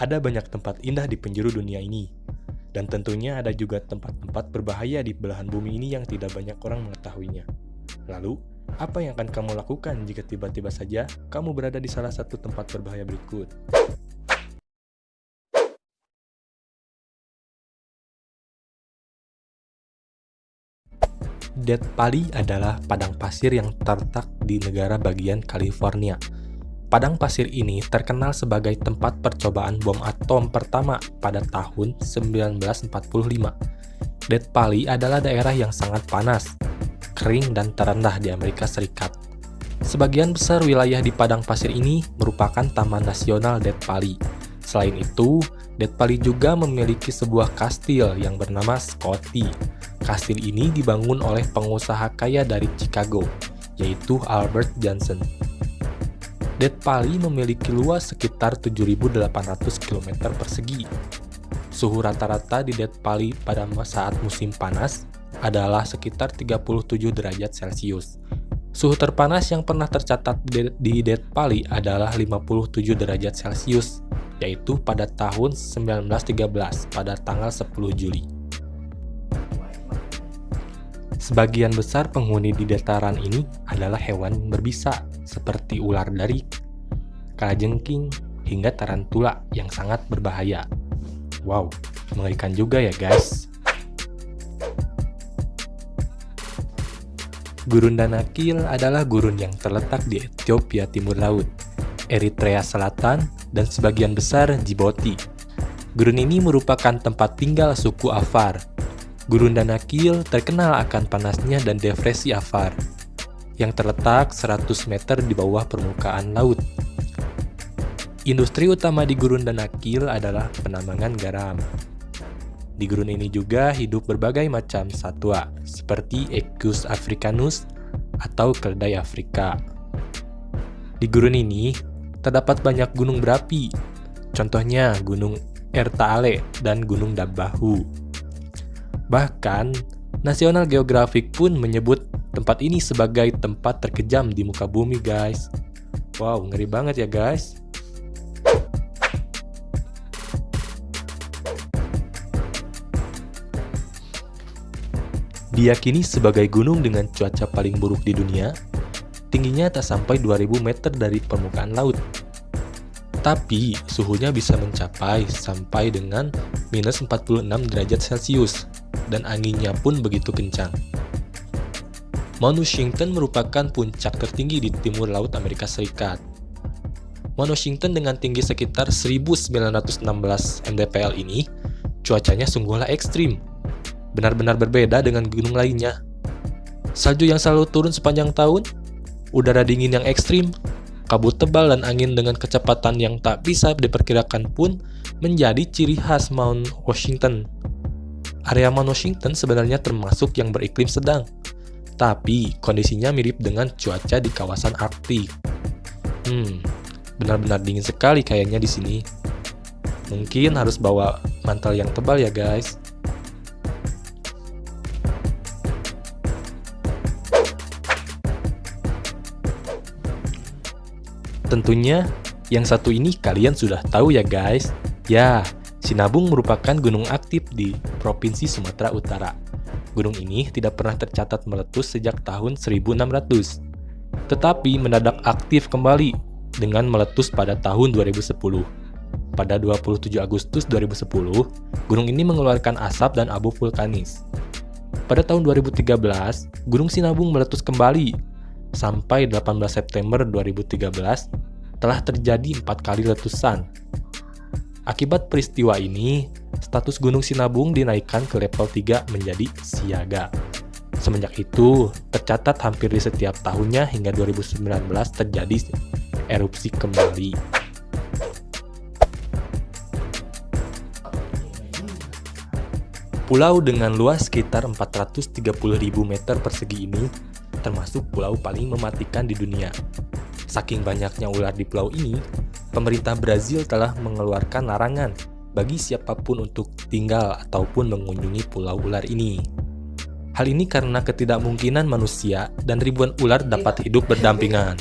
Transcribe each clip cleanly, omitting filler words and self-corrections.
Ada banyak tempat indah di penjuru dunia ini, dan tentunya ada juga tempat-tempat berbahaya di belahan bumi ini yang tidak banyak orang mengetahuinya. Lalu, apa yang akan kamu lakukan jika tiba-tiba saja kamu berada di salah satu tempat berbahaya berikut? Death Valley adalah padang pasir yang terletak di negara bagian California. Padang pasir ini terkenal sebagai tempat percobaan bom atom pertama pada tahun 1945. Death Valley adalah daerah yang sangat panas, kering, dan terendah di Amerika Serikat. Sebagian besar wilayah di padang pasir ini merupakan Taman Nasional Death Valley. Selain itu, Death Valley juga memiliki sebuah kastil yang bernama Scotty. Kastil ini dibangun oleh pengusaha kaya dari Chicago, yaitu Albert Johnson. Death Valley memiliki luas sekitar 7.800 km persegi. Suhu rata-rata di Death Valley pada saat musim panas adalah sekitar 37 derajat Celcius. Suhu terpanas yang pernah tercatat di Death Valley adalah 57 derajat Celcius, yaitu pada tahun 1913 pada tanggal 10 Juli. Sebagian besar penghuni di dataran ini adalah hewan berbisa, seperti ular dari, kalajengking, hingga tarantula yang sangat berbahaya. Wow, mengerikan juga ya guys. Gurun Danakil adalah gurun yang terletak di Ethiopia Timur Laut, Eritrea Selatan, dan sebagian besar Djibouti. Gurun ini merupakan tempat tinggal suku Afar. Gurun Danakil terkenal akan panasnya dan depresi Afar, yang terletak 100 meter di bawah permukaan laut. Industri utama di Gurun Danakil adalah penambangan garam. Di gurun ini juga hidup berbagai macam satwa, seperti Equus africanus atau keledai Afrika. Di gurun ini, terdapat banyak gunung berapi, contohnya Gunung Ertaale dan Gunung Dabahu. Bahkan, National Geographic pun menyebut tempat ini sebagai tempat terkejam di muka bumi, guys. Wow, ngeri banget ya, guys. Diyakini sebagai gunung dengan cuaca paling buruk di dunia, tingginya tak sampai 2000 meter dari permukaan laut. Tapi, suhunya bisa mencapai sampai dengan minus 46 derajat Celcius, dan anginnya pun begitu kencang. Mount Washington merupakan puncak tertinggi di timur laut Amerika Serikat. Mount Washington dengan tinggi sekitar 1916 mdpl ini, cuacanya sungguhlah ekstrim. Benar-benar berbeda dengan gunung lainnya. Salju yang selalu turun sepanjang tahun, udara dingin yang ekstrim, kabut tebal dan angin dengan kecepatan yang tak bisa diperkirakan pun menjadi ciri khas Mount Washington. Area Mount Washington sebenarnya termasuk yang beriklim sedang, tapi kondisinya mirip dengan cuaca di kawasan Arktik. Benar-benar dingin sekali kayaknya di sini. Mungkin harus bawa mantel yang tebal ya guys. Tentunya, yang satu ini kalian sudah tahu ya guys. Ya, Sinabung merupakan gunung aktif di Provinsi Sumatera Utara. Gunung ini tidak pernah tercatat meletus sejak tahun 1600. Tetapi mendadak aktif kembali dengan meletus pada tahun 2010. Pada 27 Agustus 2010, gunung ini mengeluarkan asap dan abu vulkanis. Pada tahun 2013, Gunung Sinabung meletus kembali. Sampai 18 September 2013, telah terjadi 4 kali letusan. Akibat peristiwa ini, status Gunung Sinabung dinaikkan ke level 3 menjadi siaga. Semenjak itu, tercatat hampir di setiap tahunnya hingga 2019 terjadi erupsi kembali. Pulau dengan luas sekitar 430.000 meter persegi ini termasuk pulau paling mematikan di dunia. Saking banyaknya ular di pulau ini, pemerintah Brazil telah mengeluarkan larangan bagi siapapun untuk tinggal ataupun mengunjungi pulau ular ini. Hal ini karena ketidakmungkinan manusia dan ribuan ular dapat hidup berdampingan.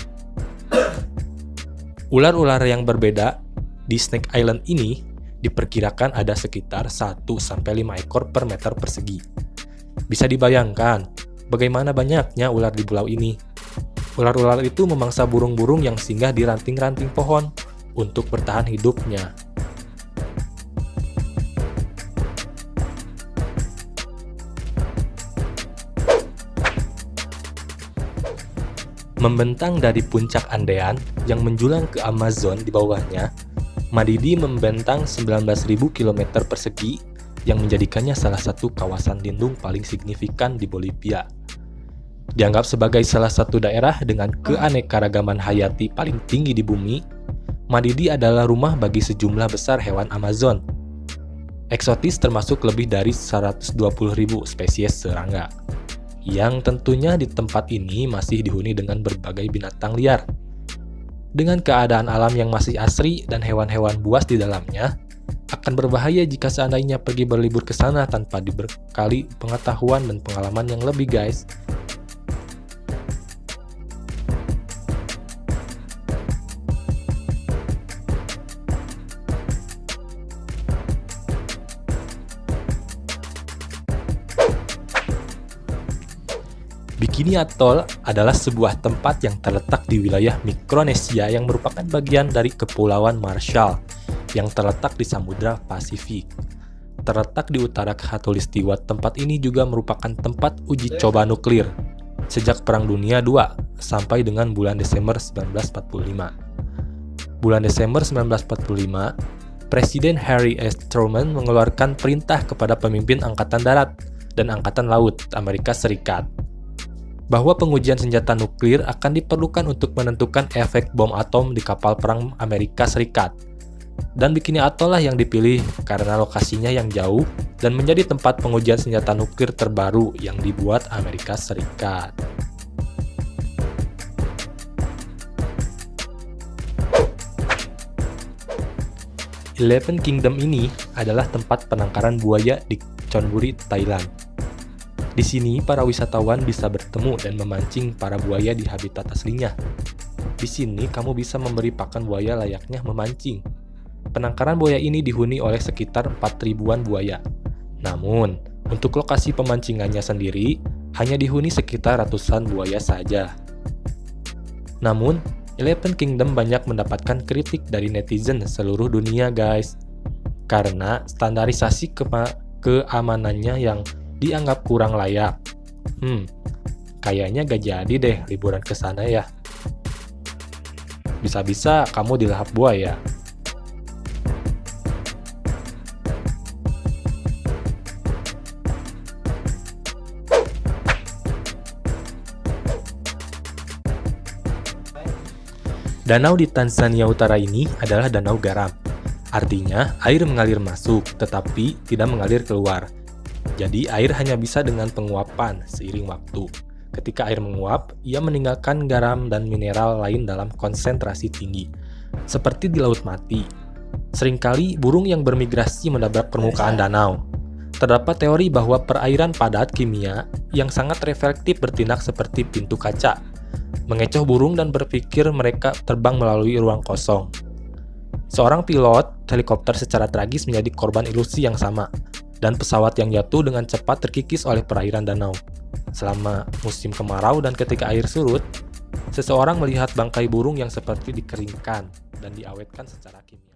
Ular-ular yang berbeda di Snake Island ini diperkirakan ada sekitar 1-5 ekor per meter persegi. Bisa dibayangkan bagaimana banyaknya ular di pulau ini. Ular-ular itu memangsa burung-burung yang singgah di ranting-ranting pohon untuk bertahan hidupnya. Membentang dari puncak Andean yang menjulang ke Amazon di bawahnya, Madidi membentang 19.000 km persegi yang menjadikannya salah satu kawasan lindung paling signifikan di Bolivia. Dianggap sebagai salah satu daerah dengan keanekaragaman hayati paling tinggi di bumi, Madidi adalah rumah bagi sejumlah besar hewan Amazon. Eksotis termasuk lebih dari 120.000 spesies serangga, yang tentunya di tempat ini masih dihuni dengan berbagai binatang liar. Dengan keadaan alam yang masih asri dan hewan-hewan buas di dalamnya, akan berbahaya jika seandainya pergi berlibur ke sana tanpa dibekali pengetahuan dan pengalaman yang lebih, guys. Bikini Atoll adalah sebuah tempat yang terletak di wilayah Mikronesia yang merupakan bagian dari Kepulauan Marshall yang terletak di Samudra Pasifik. Terletak di utara Khatulistiwa, tempat ini juga merupakan tempat uji coba nuklir sejak Perang Dunia II sampai dengan bulan Desember 1945. Bulan Desember 1945, Presiden Harry S. Truman mengeluarkan perintah kepada pemimpin Angkatan Darat dan Angkatan Laut Amerika Serikat bahwa pengujian senjata nuklir akan diperlukan untuk menentukan efek bom atom di kapal perang Amerika Serikat. Dan Bikini Atoll lah yang dipilih karena lokasinya yang jauh dan menjadi tempat pengujian senjata nuklir terbaru yang dibuat Amerika Serikat. Eleven Kingdom ini adalah tempat penangkaran buaya di Chonburi, Thailand. Di sini, para wisatawan bisa bertemu dan memancing para buaya di habitat aslinya. Di sini, kamu bisa memberi pakan buaya layaknya memancing. Penangkaran buaya ini dihuni oleh sekitar 4.000-an buaya. Namun, untuk lokasi pemancingannya sendiri, hanya dihuni sekitar ratusan buaya saja. Namun, Eleven Kingdom banyak mendapatkan kritik dari netizen seluruh dunia, guys. Karena standarisasi keamanannya yang dianggap kurang layak. Kayaknya gak jadi deh liburan ke sana ya. Bisa-bisa kamu dilahap buaya. Danau di Tanzania Utara ini adalah danau garam. Artinya, air mengalir masuk, tetapi tidak mengalir keluar. Jadi, air hanya bisa dengan penguapan seiring waktu. Ketika air menguap, ia meninggalkan garam dan mineral lain dalam konsentrasi tinggi, seperti di Laut Mati. Seringkali, burung yang bermigrasi menabrak permukaan danau. Terdapat teori bahwa perairan padat kimia yang sangat reflektif bertindak seperti pintu kaca, mengecoh burung dan berpikir mereka terbang melalui ruang kosong. Seorang pilot helikopter secara tragis menjadi korban ilusi yang sama, dan pesawat yang jatuh dengan cepat terkikis oleh perairan danau. Selama musim kemarau dan ketika air surut, seseorang melihat bangkai burung yang seperti dikeringkan dan diawetkan secara kimia.